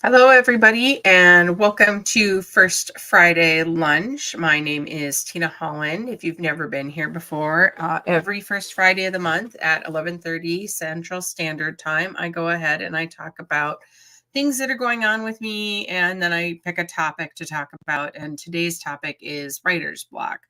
Hello, everybody, and welcome to First Friday Lunch. My name is Tina Holland. If you've never been here before, every first Friday of the month at 11:30 Central Standard Time, I go ahead and I talk about things that are going on with me, and then I pick a topic to talk about. And today's topic is writer's block.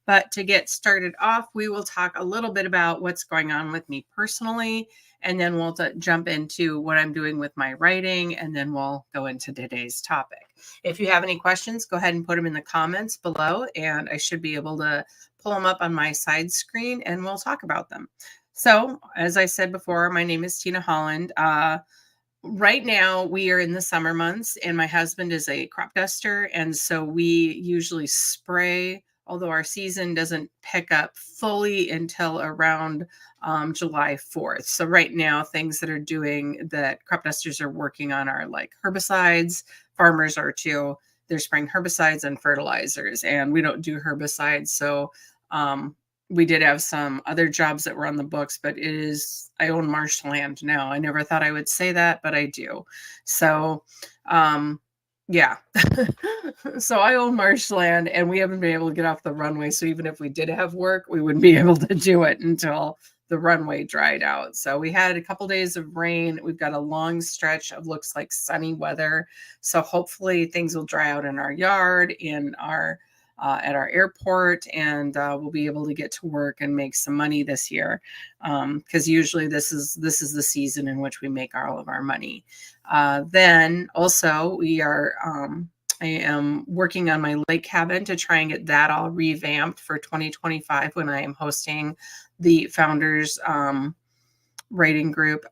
But to get started off, we will talk a little bit about what's going on with me personally, and then we'll jump into what I'm doing with my writing, and then we'll go into today's topic. If you have any questions, go ahead and put them in the comments below, and I should be able to pull them up on my side screen, and we'll talk about them. So, as I said before, my name is Tina Holland. Right now, we are in the summer months, and my husband is a crop duster, and so we usually spray, although our season doesn't pick up fully until around July 4th. So right now, things that are doing that crop dusters are working on are like herbicides. Farmers are too. They're spraying herbicides and fertilizers, and we don't do herbicides. So we did have some other jobs that were on the books, but I own marshland now. I never thought I would say that, but I do. So, yeah. So I own marshland and we haven't been able to get off the runway. So even if we did have work, we wouldn't be able to do it until the runway dried out. So we had a couple days of rain. We've got a long stretch of looks like sunny weather. So hopefully things will dry out in our yard, in our at our airport, and we'll be able to get to work and make some money this year, because usually this is the season in which we make all of our money. Then also I am working on my lake cabin to try and get that all revamped for 2025 when I am hosting the founders writing group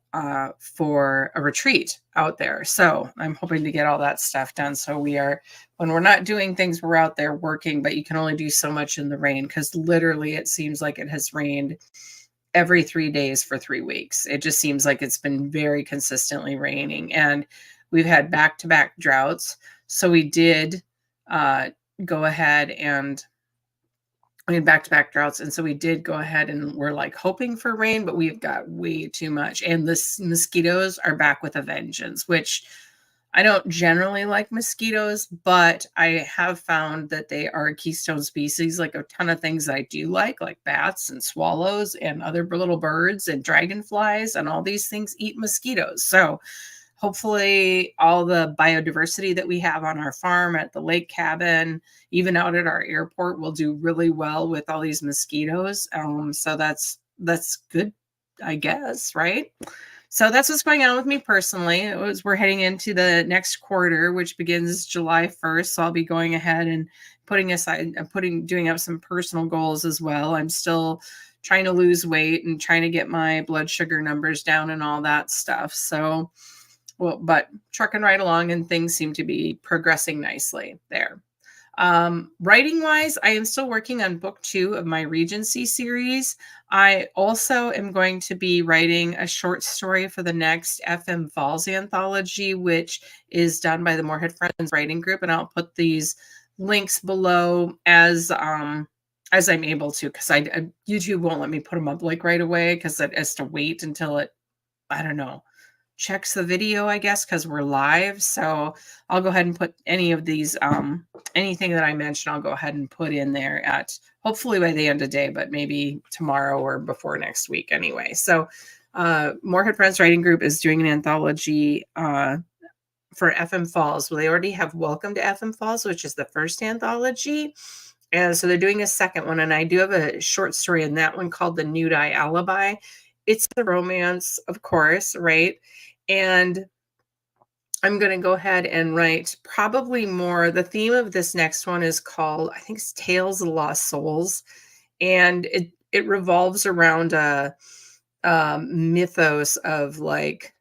for a retreat out there. So I'm hoping to get all that stuff done. So when we're not doing things, we're out there working, but you can only do so much in the rain, because literally it seems like it has rained every 3 days for 3 weeks. It just seems like it's been very consistently raining, and we've had back-to-back droughts. So we did go ahead and we had back-to-back droughts, and so we did go ahead and we're like hoping for rain, but we've got way too much. And the mosquitoes are back with a vengeance, which I don't generally like mosquitoes, but I have found that they are a keystone species. Like a ton of things I do like bats and swallows and other little birds and dragonflies, and all these things eat mosquitoes. So hopefully all the biodiversity that we have on our farm, at the lake cabin, even out at our airport, will do really well with all these mosquitoes. So that's good, I guess, right? So that's what's going on with me personally. We're heading into the next quarter, which begins July 1st. So I'll be going ahead and doing up some personal goals as well. I'm still trying to lose weight and trying to get my blood sugar numbers down and all that stuff. So, well, but trucking right along, and things seem to be progressing nicely there. Writing wise, I am still working on book 2 of my Regency series. I also am going to be writing a short story for the next FM Falls anthology, which is done by the Moorhead Friends Writing Group, and I'll put these links below as I'm able to, because YouTube won't let me put them up like right away, because it has to wait until it, I don't know, checks the video, I guess, because we're live. So I'll go ahead and put any of these, anything that I mentioned, I'll go ahead and put in there at hopefully by the end of the day, but maybe tomorrow or before next week anyway. So Moorhead Friends Writing Group is doing an anthology for FM Falls. Well, they already have Welcome to FM Falls, which is the first anthology. And so they're doing a second one. And I do have a short story in that one called The Nude Eye Alibi. It's a romance, of course, right? And I'm going to go ahead and write probably more. The theme of this next one is called, I think it's Tales of Lost Souls. And it revolves around a mythos of like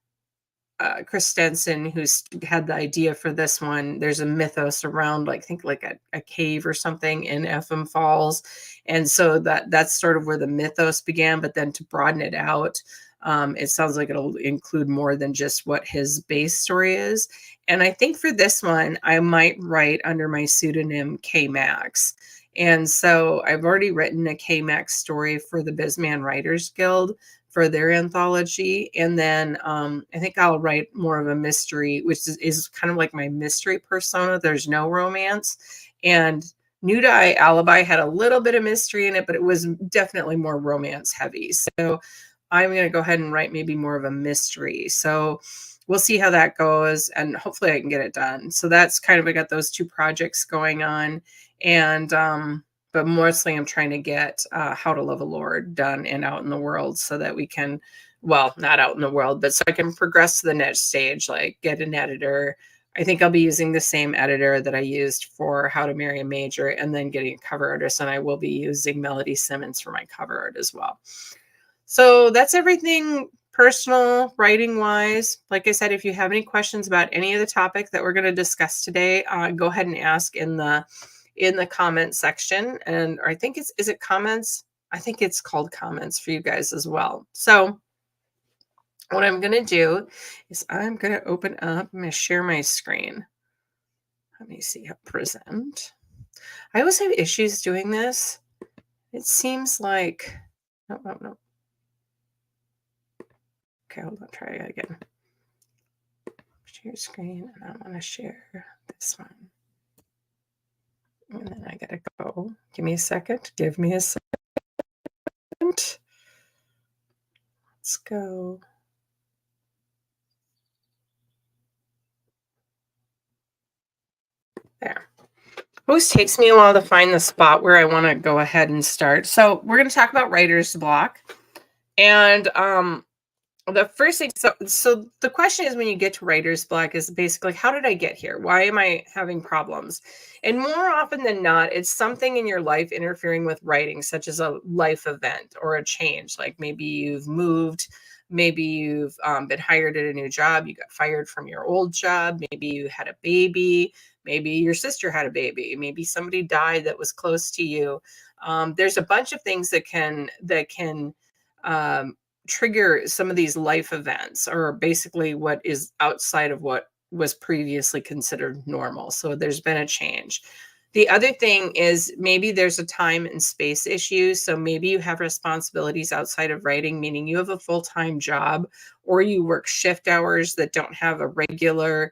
Chris Stenson, who's had the idea for this one. There's a mythos around, like, I think like a cave or something in FM Falls. And so that's sort of where the mythos began. But then to broaden it out, it sounds like it'll include more than just what his base story is. And I think for this one, I might write under my pseudonym K Max. And so I've already written a K Max story for the Bizman Writers Guild, for their anthology. And then I think I'll write more of a mystery, which is kind of like my mystery persona. There's no romance. And Nude Eye Alibi had a little bit of mystery in it, but it was definitely more romance heavy. So I'm going to go ahead and write maybe more of a mystery. So we'll see how that goes, and hopefully I can get it done. So that's kind of, I got those two projects going on. And but mostly I'm trying to get How to Love a Lord done and out in the world, so that we can, well, not out in the world, but so I can progress to the next stage, like get an editor. I think I'll be using the same editor that I used for How to Marry a Major, and then getting a cover artist. And I will be using Melody Simmons for my cover art as well. So that's everything personal writing wise. Like I said, if you have any questions about any of the topic that we're going to discuss today, go ahead and ask in the comment section. And or I think is it comments? I think it's called comments for you guys as well. So what I'm going to do is I'm going to open up, I'm going to share my screen. Let me see how present. I always have issues doing this. It seems like, no. Okay, hold on, try it again. Share screen, and I want to share this one. And then I gotta go. Give me a second. Give me a second. Let's go. There. Always takes me a while to find the spot where I want to go ahead and start. So we're going to talk about writer's block. And the first thing, so the question is, when you get to writer's block, is basically, how did I get here? Why am I having problems? And more often than not, it's something in your life interfering with writing, such as a life event or a change. Like maybe you've moved, maybe you've been hired at a new job, you got fired from your old job, maybe you had a baby, maybe your sister had a baby, maybe somebody died that was close to you. There's a bunch of things that can trigger some of these life events, or basically what is outside of what was previously considered normal. So there's been a change. The other thing is, maybe there's a time and space issue. So maybe you have responsibilities outside of writing, meaning you have a full-time job, or you work shift hours that don't have a regular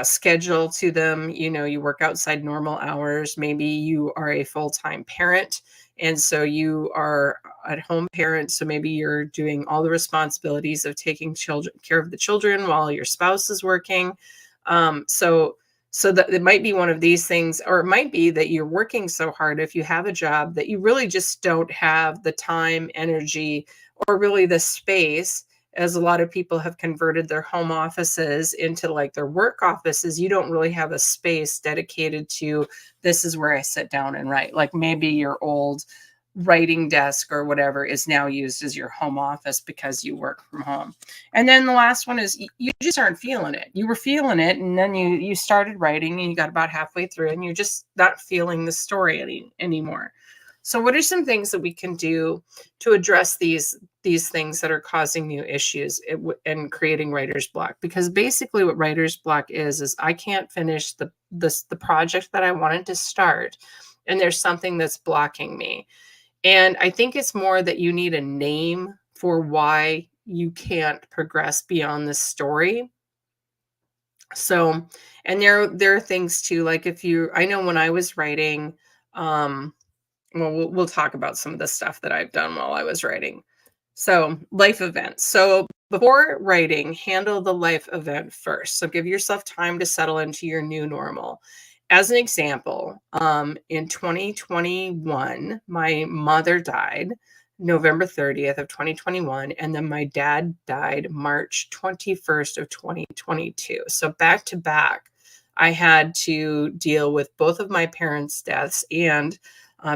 schedule to them. You know, you work outside normal hours. Maybe you are a full-time parent, and so you are at home parent. So maybe you're doing all the responsibilities of taking care of the children while your spouse is working. So that it might be one of these things, or it might be that you're working so hard, if you have a job, that you really just don't have the time, energy, or really the space. As a lot of people have converted their home offices into like their work offices, you don't really have a space dedicated to, this is where I sit down and write. Like maybe your old writing desk or whatever is now used as your home office because you work from home. And then the last one is, you just aren't feeling it. You were feeling it, and then you started writing, and you got about halfway through, and you're just not feeling the story anymore. So what are some things that we can do to address these things that are causing you issues and creating writer's block? Because basically what writer's block is I can't finish the project that I wanted to start, and there's something that's blocking me. And I think it's more that you need a name for why you can't progress beyond the story. So, and there are things too, like I know when I was writing, well, we'll talk about some of the stuff that I've done while I was writing. So life events. So before writing, handle the life event first. So give yourself time to settle into your new normal. As an example, in 2021, my mother died November 30th of 2021, and then my dad died March 21st of 2022. So back to back, I had to deal with both of my parents' deaths, and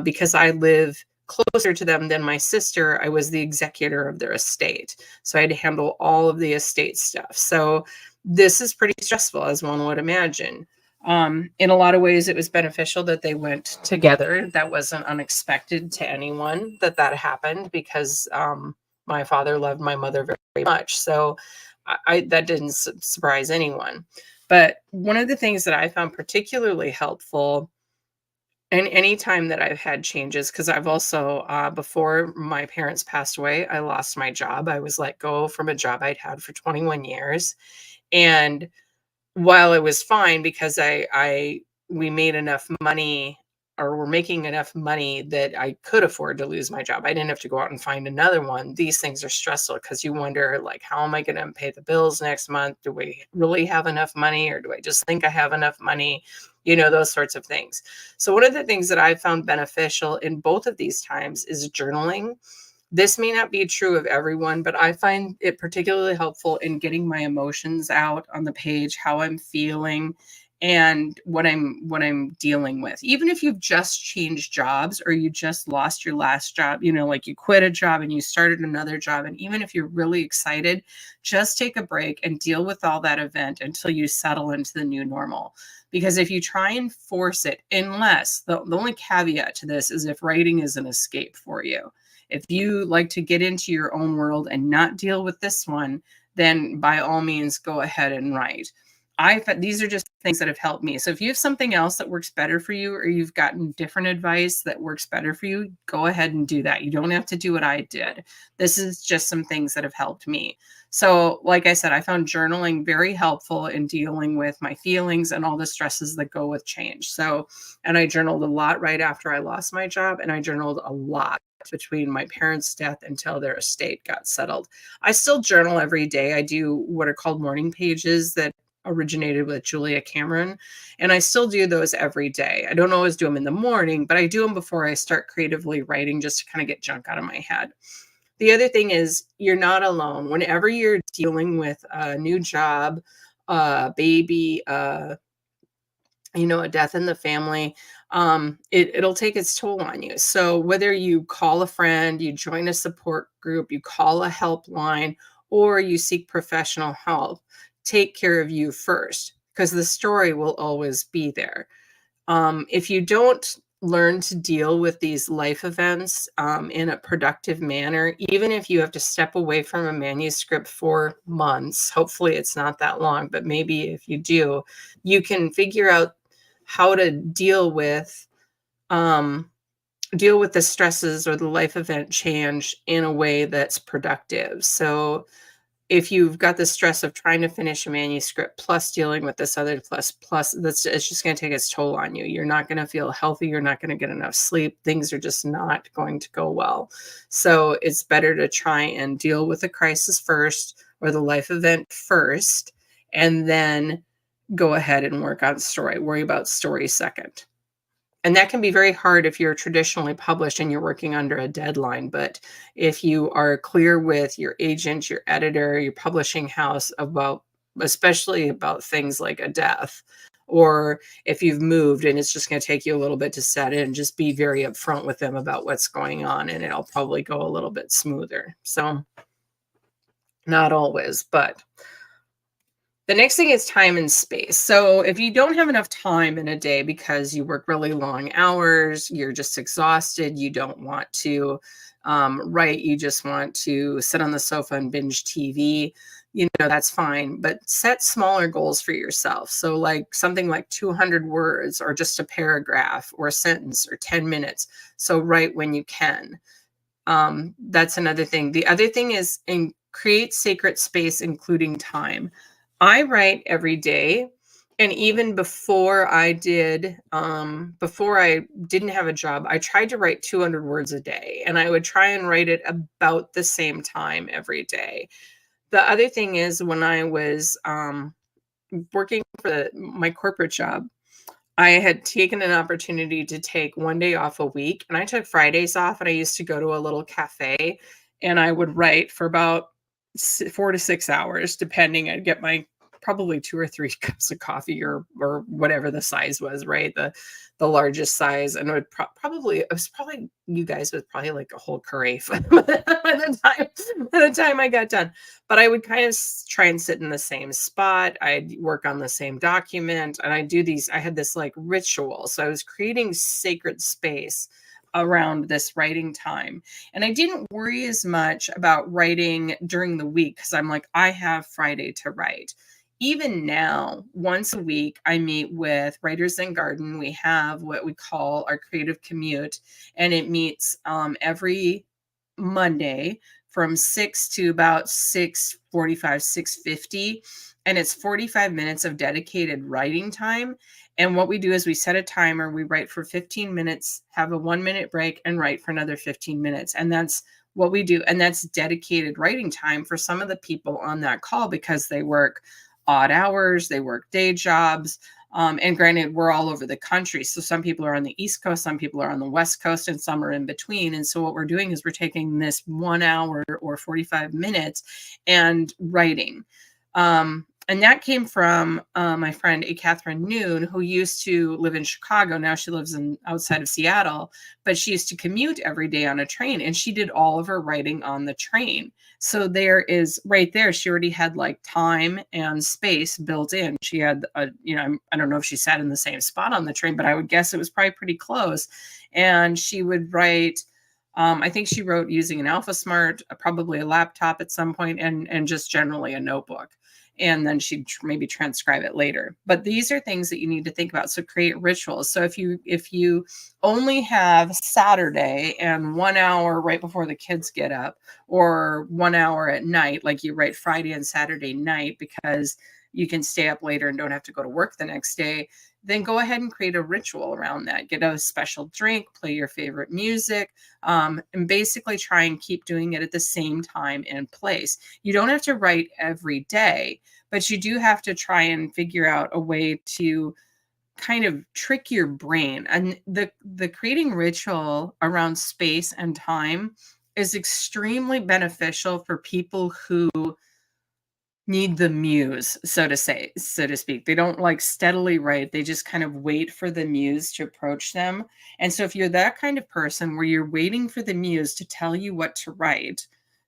because I live closer to them than my sister, I was the executor of their estate. So I had to handle all of the estate stuff. So this is pretty stressful, as one would imagine. In a lot of ways, it was beneficial that they went together. That wasn't unexpected to anyone that happened, because my father loved my mother very, very much. So that didn't surprise anyone. But one of the things that I found particularly helpful, And any time that I've had changes, because I've also, before my parents passed away, I lost my job. I was let go from a job I'd had for 21 years. And while it was fine because we made enough money, or were making enough money that I could afford to lose my job. I didn't have to go out and find another one. These things are stressful because you wonder, like, how am I going to pay the bills next month? Do we really have enough money, or do I just think I have enough money? Those sorts of things. So one of the things that I found beneficial in both of these times is journaling. This may not be true of everyone, but I find it particularly helpful in getting my emotions out on the page, how I'm feeling and what I'm dealing with. Even if you've just changed jobs or you just lost your last job, like you quit a job and you started another job, and even if you're really excited, just take a break and deal with all that event until you settle into the new normal. Because if you try and force it, unless the only caveat to this is if writing is an escape for you. If you like to get into your own world and not deal with this one, then by all means go ahead and write. These are just things that have helped me. So if you have something else that works better for you, or you've gotten different advice that works better for you, go ahead and do that. You don't have to do what I did. This is just some things that have helped me. So, like I said, I found journaling very helpful in dealing with my feelings and all the stresses that go with change. So, and I journaled a lot right after I lost my job, and I journaled a lot between my parents' death until their estate got settled. I still journal every day. I do what are called morning pages that originated with Julia Cameron, and I still do those every day. I don't always do them in the morning, but I do them before I start creatively writing, just to kind of get junk out of my head. The other thing is, you're not alone. Whenever you're dealing with a new job, a baby, a death in the family, it'll take its toll on you. So whether you call a friend, you join a support group, you call a helpline, or you seek professional help, take care of you first, because the story will always be there. If you don't learn to deal with these life events in a productive manner, even if you have to step away from a manuscript for months, hopefully it's not that long, but maybe if you do, you can figure out how to um, deal with the stresses or the life event change in a way that's productive. So if you've got the stress of trying to finish a manuscript plus dealing with this other plus, it's just going to take its toll on you. You're not going to feel healthy. You're not going to get enough sleep. Things are just not going to go well. So it's better to try and deal with the crisis first, or the life event first, and then go ahead and work on story. Worry about story second. And that can be very hard if you're traditionally published and you're working under a deadline. But if you are clear with your agent, your editor, your publishing house especially about things like a death, or if you've moved and it's just going to take you a little bit to set in, just be very upfront with them about what's going on, and it'll probably go a little bit smoother. So, not always, but the next thing is time and space. So if you don't have enough time in a day because you work really long hours, you're just exhausted, you don't want to write, you just want to sit on the sofa and binge TV, that's fine. But set smaller goals for yourself. So like something like 200 words, or just a paragraph or a sentence, or 10 minutes. So write when you can. That's another thing. The other thing is create sacred space, including time. I write every day. And even before I didn't have a job, I tried to write 200 words a day, and I would try and write it about the same time every day. The other thing is, when I was working for my corporate job, I had taken an opportunity to take one day off a week, and I took Fridays off, and I used to go to a little cafe, and I would write for about 4 to 6 hours, depending. I'd get my probably 2 or 3 cups of coffee, or whatever the size was, right? The largest size, and it would probably you guys with probably like a whole carafe by the time I got done. But I would kind of try and sit in the same spot. I'd work on the same document, and I had this like ritual. So I was creating sacred space around this writing time. And I didn't worry as much about writing during the week, because I'm like, I have Friday to write. even now, once a week, I meet with Writers and Garden. We have what we call our creative commute, and it meets every Monday from 6 to about 6:45, 6:50, and it's 45 minutes of dedicated writing time. And what we do is we set a timer, we write for 15 minutes, have a 1-minute break, and write for another 15 minutes. And that's what we do. And that's dedicated writing time for some of the people on that call because they work odd hours, they work day jobs. And granted, we're all over the country. So some people are on the East Coast, some people are on the West Coast, and some are in between. And so what we're doing is we're taking this 1 hour or 45 minutes and writing. And that came from my friend Catherine Noon, who used to live in Chicago. Now she lives in outside of Seattle, but she used to commute every day on a train, and she did all of her writing on the train. So there is right there, she already had like time and space built in. She had a, I don't know if she sat in the same spot on the train, but I would guess it was probably pretty close. And she would write. I think she wrote using an AlphaSmart, probably a laptop at some point, and just generally a notebook, and then she'd maybe transcribe it later. But these are things that you need to think about. So create rituals. So if you only have Saturday and 1 hour right before the kids get up, or 1 hour at night, like you write Friday and Saturday night because you can stay up later and don't have to go to work the next day, then go ahead and create a ritual around that. Get a special drink, play your favorite music, and basically try and keep doing it at the same time and place. You don't have to write every day, but you do have to try and figure out a way to kind of trick your brain. And the creating ritual around space and time is extremely beneficial for people who need the muse, so to say, so to speak. They don't like steadily write. They just kind of wait for the muse to approach them. And so if you're that kind of person where you're waiting for the muse to tell you what to write,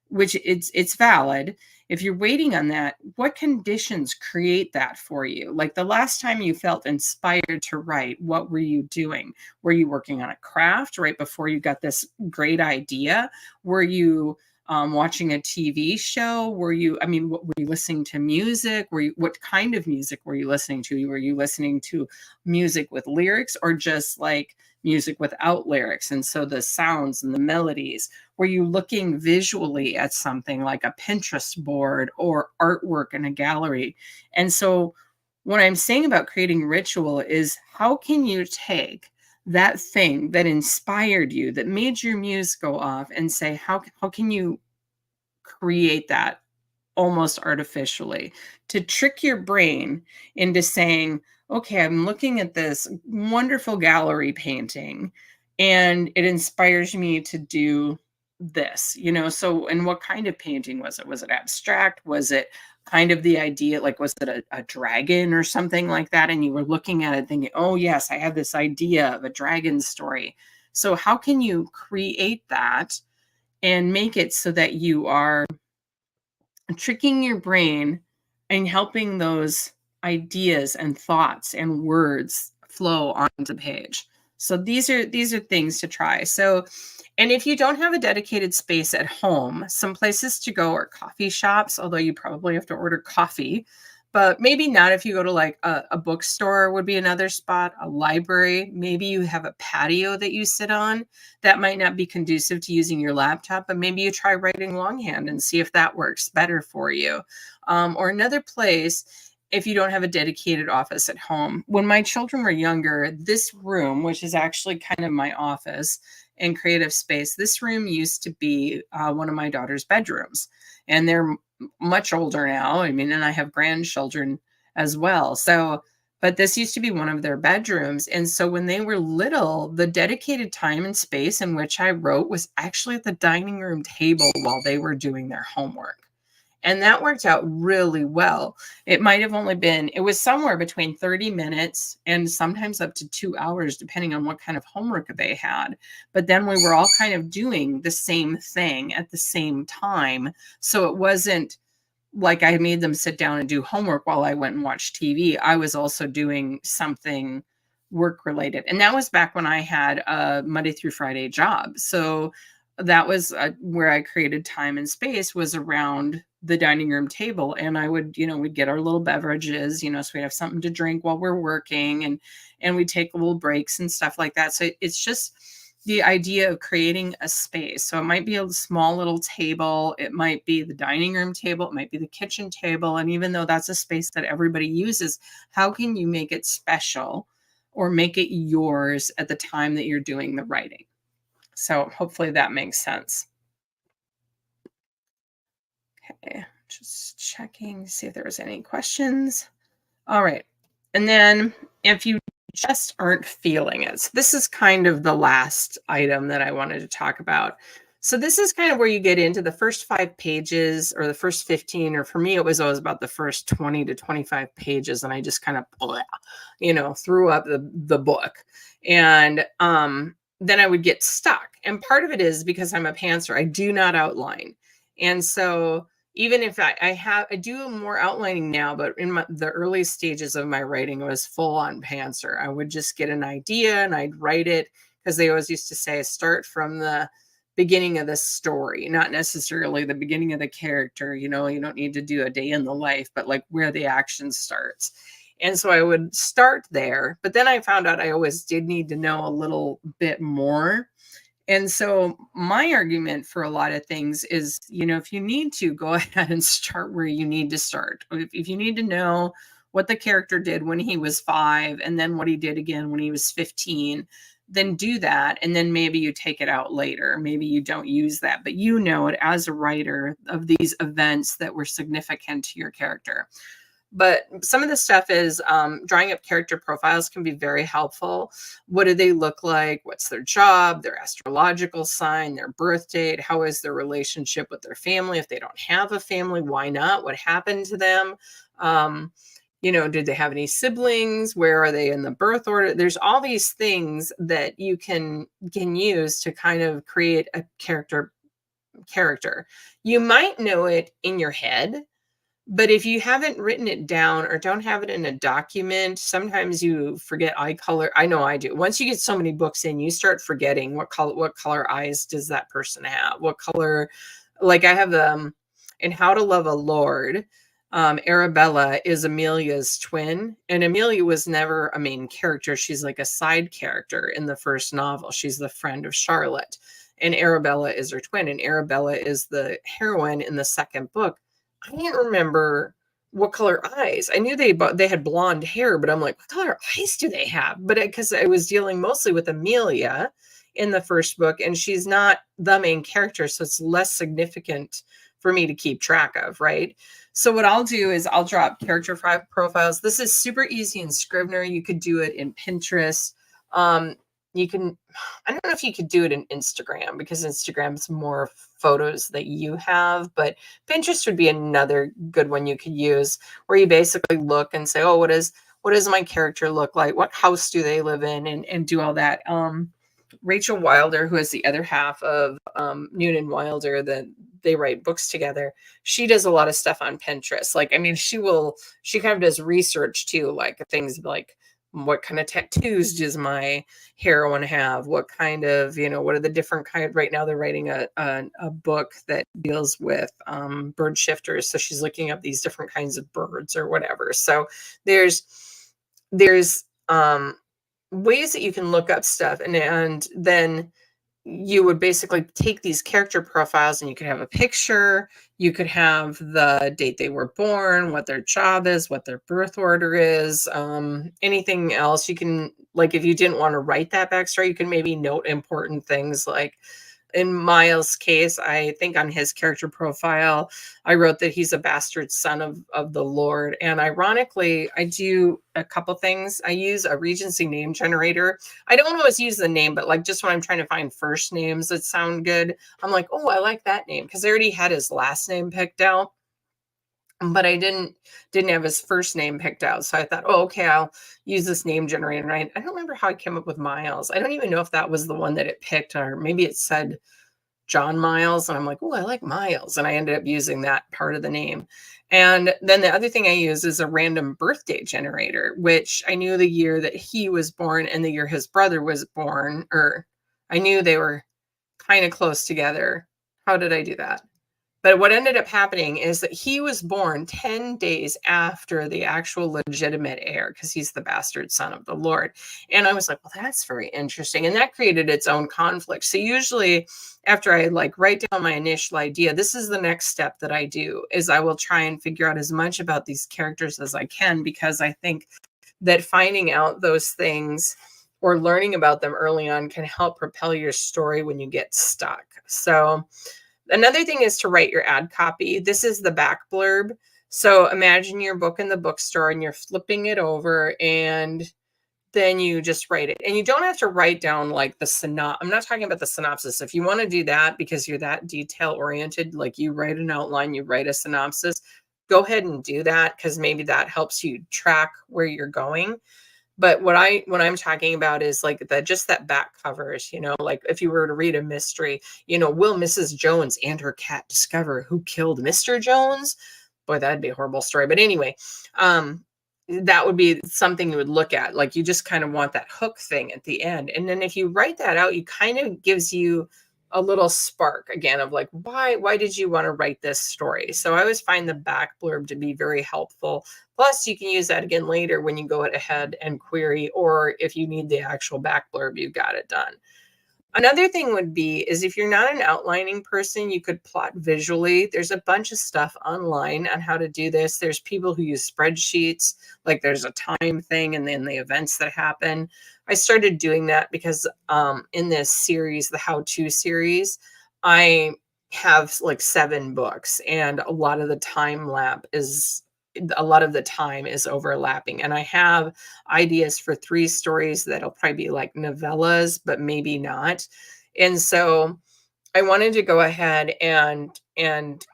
which it's valid, if you're waiting on that, what conditions create that for you? Like the last time you felt inspired to write, what were you doing? Were you working on a craft right before you got this great idea? Were you watching a TV show? Were you listening to music? What kind of music were you listening to? Were you listening to music with lyrics or just like music without lyrics? And so the sounds and the melodies, were you looking visually at something like a Pinterest board or artwork in a gallery? And so what I'm saying about creating ritual is how can you take that thing that inspired you, that made your muse go off, and say, how can you create that almost artificially to trick your brain into saying, okay, I'm looking at this wonderful gallery painting and it inspires me to do this, so, and what kind of painting was it? Was it abstract? Was it kind of the idea, like, was it a dragon or something like that? And you were looking at it thinking, oh yes, I have this idea of a dragon story. So how can you create that and make it so that you are tricking your brain and helping those ideas and thoughts and words flow onto the page? So these are things to try. So, and if you don't have a dedicated space at home, some places to go are coffee shops, although you probably have to order coffee, but maybe not. If you go to like a bookstore would be another spot, a library. Maybe you have a patio that you sit on. That might not be conducive to using your laptop, but maybe you try writing longhand and see if that works better for you. Or another place, if you don't have a dedicated office at home. When my children were younger, this room, which is actually kind of my office and creative space, this room used to be one of my daughter's bedrooms. And they're much older now. I mean, and I have grandchildren as well. So, but this used to be one of their bedrooms. And so when they were little, the dedicated time and space in which I wrote was actually at the dining room table while they were doing their homework. And that worked out really well. It might have only been, it was somewhere between 30 minutes and sometimes up to 2 hours, depending on what kind of homework they had. But then we were all kind of doing the same thing at the same time. So it wasn't like I made them sit down and do homework while I went and watched TV. I was also doing something work related. And that was back when I had a Monday through Friday job. So that was where I created time and space, was around the dining room table, and I would, we'd get our little beverages, so we'd have something to drink while we're working, and we'd take little breaks and stuff like that. So it's just the idea of creating a space. So it might be a small little table, it might be the dining room table, it might be the kitchen table. And even though that's a space that everybody uses, how can you make it special or make it yours at the time that you're doing the writing? So hopefully that makes sense. Okay, just checking to see if there was any questions. All right. And then if you just aren't feeling it, so this is kind of the last item that I wanted to talk about. So this is kind of where you get into the first 5 pages or the first 15, or for me, it was always about the first 20 to 25 pages. And I just kind of, threw up the book. And then I would get stuck. And part of it is because I'm a pantser, I do not outline. And so even if I do more outlining now, but in the early stages of my writing, it was full on pantser. I would just get an idea and I'd write it, because they always used to say, start from the beginning of the story, not necessarily the beginning of the character. You don't need to do a day in the life, but like where the action starts. And so I would start there, but then I found out I always did need to know a little bit more. And so my argument for a lot of things is, if you need to, go ahead and start where you need to start. If you need to know what the character did when he was 5 and then what he did again when he was 15, then do that. And then maybe you take it out later. Maybe you don't use that, but it as a writer of these events that were significant to your character. But some of the stuff is drawing up character profiles can be very helpful. What do they look like? What's their job, their astrological sign, their birth date? How is their relationship with their family? If they don't have a family, why not? What happened to them? Did they have any siblings? Where are they in the birth order? There's all these things that you can use to kind of create a character. You might know it in your head, but if you haven't written it down or don't have it in a document, sometimes you forget eye color. I know I do. Once you get so many books in, you start forgetting what color eyes does that person have? What color, like I have in How to Love a Lord, Arabella is Amelia's twin, and Amelia was never a main character. She's like a side character in the first novel. She's the friend of Charlotte, and Arabella is her twin, and Arabella is the heroine in the second book. I can't remember what color eyes. I knew they had blonde hair, but I'm like, what color eyes do they have? But because I was dealing mostly with Amelia in the first book, and she's not the main character, so it's less significant for me to keep track of, right? So what I'll do is I'll draw up character profiles. This is super easy in Scrivener. You could do it in Pinterest. You can, I don't know if you could do it in Instagram, because Instagram's more photos that you have, but Pinterest would be another good one you could use, where you basically look and say, oh, what does my character look like? What house do they live in? And do all that. Rachel Wilder, who is the other half of Noonan Wilder, that they write books together, she does a lot of stuff on Pinterest. Like, I mean, she kind of does research too, like things like, what kind of tattoos does my heroine have? What kind of, what are the different kind? Right now they're writing a book that deals with bird shifters. So she's looking up these different kinds of birds or whatever. So there's ways that you can look up stuff, and then you would basically take these character profiles, and you could have a picture, you could have the date they were born, what their job is, what their birth order is, anything else. You can, like, if you didn't want to write that backstory, you can maybe note important things. Like in Miles' case, I think on his character profile, I wrote that he's a bastard son of the Lord. And ironically, I do a couple things. I use a Regency name generator. I don't always use the name, but like just when I'm trying to find first names that sound good, I'm like, oh, I like that name, because I already had his last name picked out, but I didn't have his first name picked out. So I thought, oh, okay, I'll use this name generator. And I don't remember how I came up with Miles. I don't even know if that was the one that it picked, or maybe it said John Miles. And I'm like, oh, I like Miles. And I ended up using that part of the name. And then the other thing I use is a random birthday generator, which I knew the year that he was born and the year his brother was born, or I knew they were kind of close together. How did I do that? But what ended up happening is that he was born 10 days after the actual legitimate heir because he's the bastard son of the Lord. And I was like, well, that's very interesting. And that created its own conflict. So usually after I like write down my initial idea, this is the next step that I do is I will try and figure out as much about these characters as I can, because I think that finding out those things or learning about them early on can help propel your story when you get stuck. So another thing is to write your ad copy. This is the back blurb. So imagine your book in the bookstore and you're flipping it over, and then you just write it. And you don't have to write down like the I'm not talking about the synopsis. If you want to do that because you're that detail oriented, like you write an outline, you write a synopsis, go ahead and do that, because maybe that helps you track where you're going. But what I'm talking about is like just that back covers, like if you were to read a mystery, will Mrs. Jones and her cat discover who killed Mr. Jones? Boy, that'd be a horrible story. But anyway, that would be something you would look at. Like you just kind of want that hook thing at the end. And then if you write that out, you kind of gives you a little spark again of like, why did you want to write this story? So I always find the back blurb to be very helpful. Plus, you can use that again later when you go ahead and query, or if you need the actual back blurb, you've got it done. Another thing would be is if you're not an outlining person, you could plot visually. There's a bunch of stuff online on how to do this. There's people who use spreadsheets, like there's a time thing and then the events that happen. I started doing that because in this series, the how-to series, I have like 7 books, and a lot of the time is overlapping, and I have ideas for 3 stories that'll probably be like novellas, but maybe not. And so I wanted to go ahead and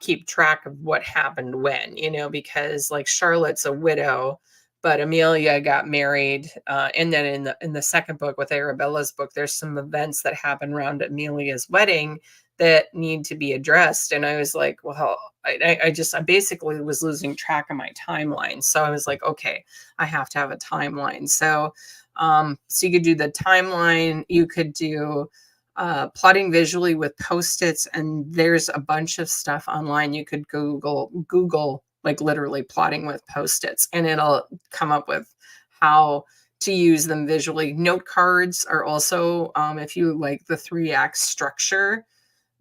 keep track of what happened when, because like Charlotte's a widow, but Amelia got married. And then in the second book with Arabella's book, there's some events that happen around Amelia's wedding that need to be addressed. And I was like, well, I basically was losing track of my timeline. So I was like, okay, I have to have a timeline. So you could do the timeline, you could do plotting visually with Post-its, and there's a bunch of stuff online. You could Google like literally plotting with Post-its, and it'll come up with how to use them visually. Note cards are also, if you like the 3-act structure,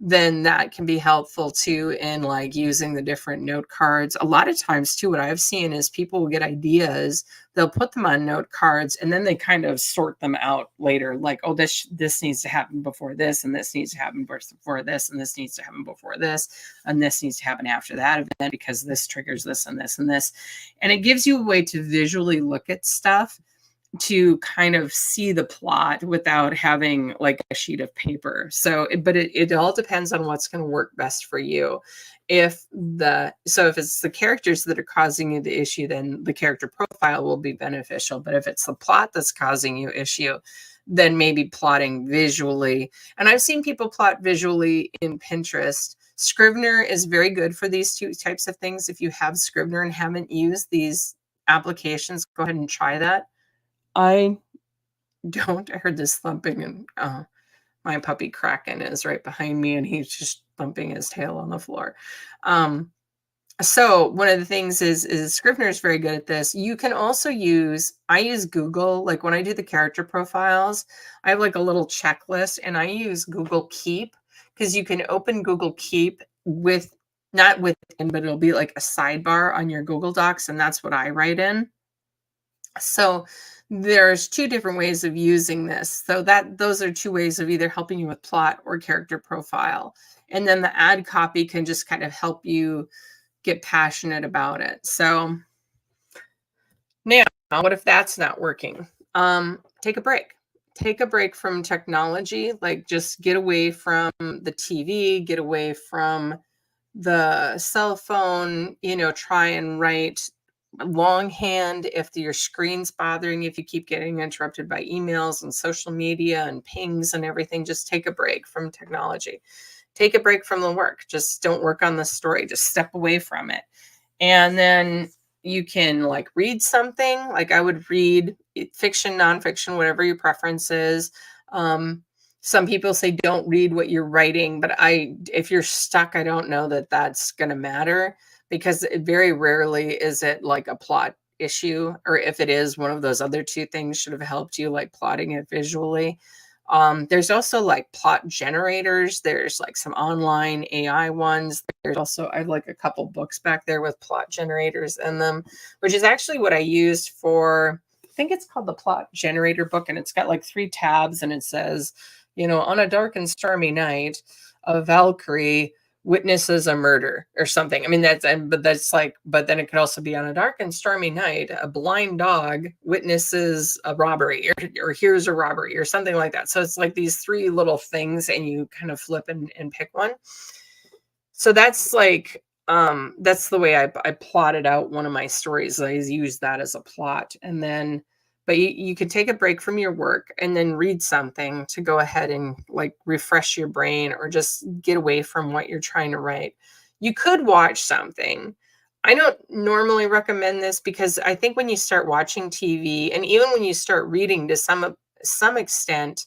then that can be helpful too in like using the different note cards. A lot of times too, what I've seen is people will get ideas, they'll put them on note cards, and then they kind of sort them out later. Like, oh, this needs to happen before this, and this needs to happen before this, and this needs to happen before this, and this needs to happen after that event because this triggers this and this and this. And it gives you a way to visually look at stuff to kind of see the plot without having like a sheet of paper. So, but it all depends on what's going to work best for you. If it's the characters that are causing you the issue, then the character profile will be beneficial. But if it's the plot that's causing you issue, then maybe plotting visually. And I've seen people plot visually in Pinterest. Scrivener is very good for these 2 types of things. If you have Scrivener and haven't used these applications, go ahead and try that. I don't. I heard this thumping, and my puppy Kraken is right behind me, and he's just thumping his tail on the floor. So one of the things is Scrivener is very good at this. You can also I use Google. Like when I do the character profiles, I have like a little checklist, and I use Google Keep, because you can open Google Keep not within, but it'll be like a sidebar on your Google Docs, and that's what I write in. So there's 2 different ways of using this. So those are 2 ways of either helping you with plot or character profile. And then the ad copy can just kind of help you get passionate about it. So now, what if that's not working? Take a break. Take a break from technology. Like just get away from the TV, get away from the cell phone, try and write longhand. If your screen's bothering you, if you keep getting interrupted by emails and social media and pings and everything, just take a break from technology. Take a break from the work. Just don't work on the story. Just step away from it. And then you can like read something. Like I would read fiction, nonfiction, whatever your preference is. Some people say don't read what you're writing, but if you're stuck, I don't know that that's going to matter because very rarely is it like a plot issue, or if it is, one of those other two things should have helped you, like plotting it visually. There's also like plot generators. There's like some online AI ones. There's also, I have like a couple books back there with plot generators in them, which is actually what I used for, I think it's called the Plot Generator book. And it's got like 3 tabs and it says, on a dark and stormy night, a Valkyrie witnesses a murder or something. I mean, but then it could also be on a dark and stormy night, a blind dog witnesses a robbery or hears a robbery or something like that. So it's like these 3 little things and you kind of flip and pick one. So that's like, that's the way I plotted out one of my stories. I use that as a plot. And then, but you could take a break from your work and then read something to go ahead and like refresh your brain or just get away from what you're trying to write. You could watch something. I don't normally recommend this because I think when you start watching TV and even when you start reading to some extent,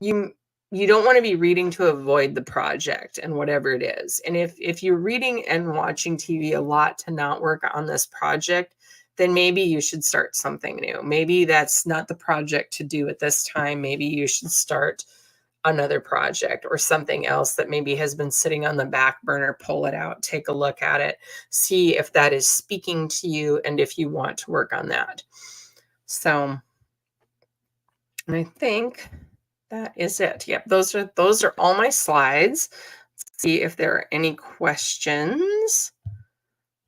you you don't want to be reading to avoid the project and whatever it is. And if you're reading and watching TV a lot to not work on this project, then maybe you should start something new. Maybe that's not the project to do at this time. Maybe you should start another project or something else that maybe has been sitting on the back burner. Pull it out, take a look at it, see if that is speaking to you and if you want to work on that. So I think that is it. Yep, those are all my slides. Let's see if there are any questions.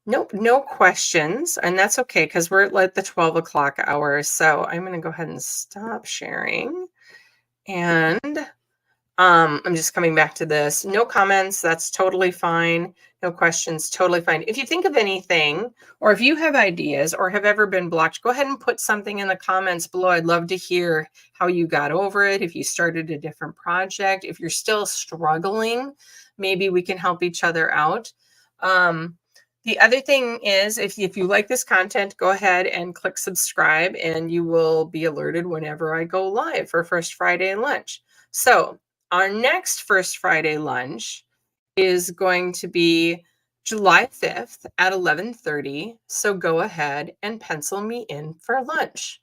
Nope, no questions, and that's okay because we're at like the 12 o'clock hour. So I'm going to go ahead and stop sharing. And I'm just coming back to this. No comments, that's totally fine. No questions, totally fine. If you think of anything, or if you have ideas or have ever been blocked, go ahead and put something in the comments below. I'd love to hear how you got over it, if you started a different project, if you're still struggling, maybe we can help each other out. The other thing is, if you like this content, go ahead and click subscribe and you will be alerted whenever I go live for First Friday Lunch. So our next First Friday Lunch is going to be July 5th at 11:30. So go ahead and pencil me in for lunch.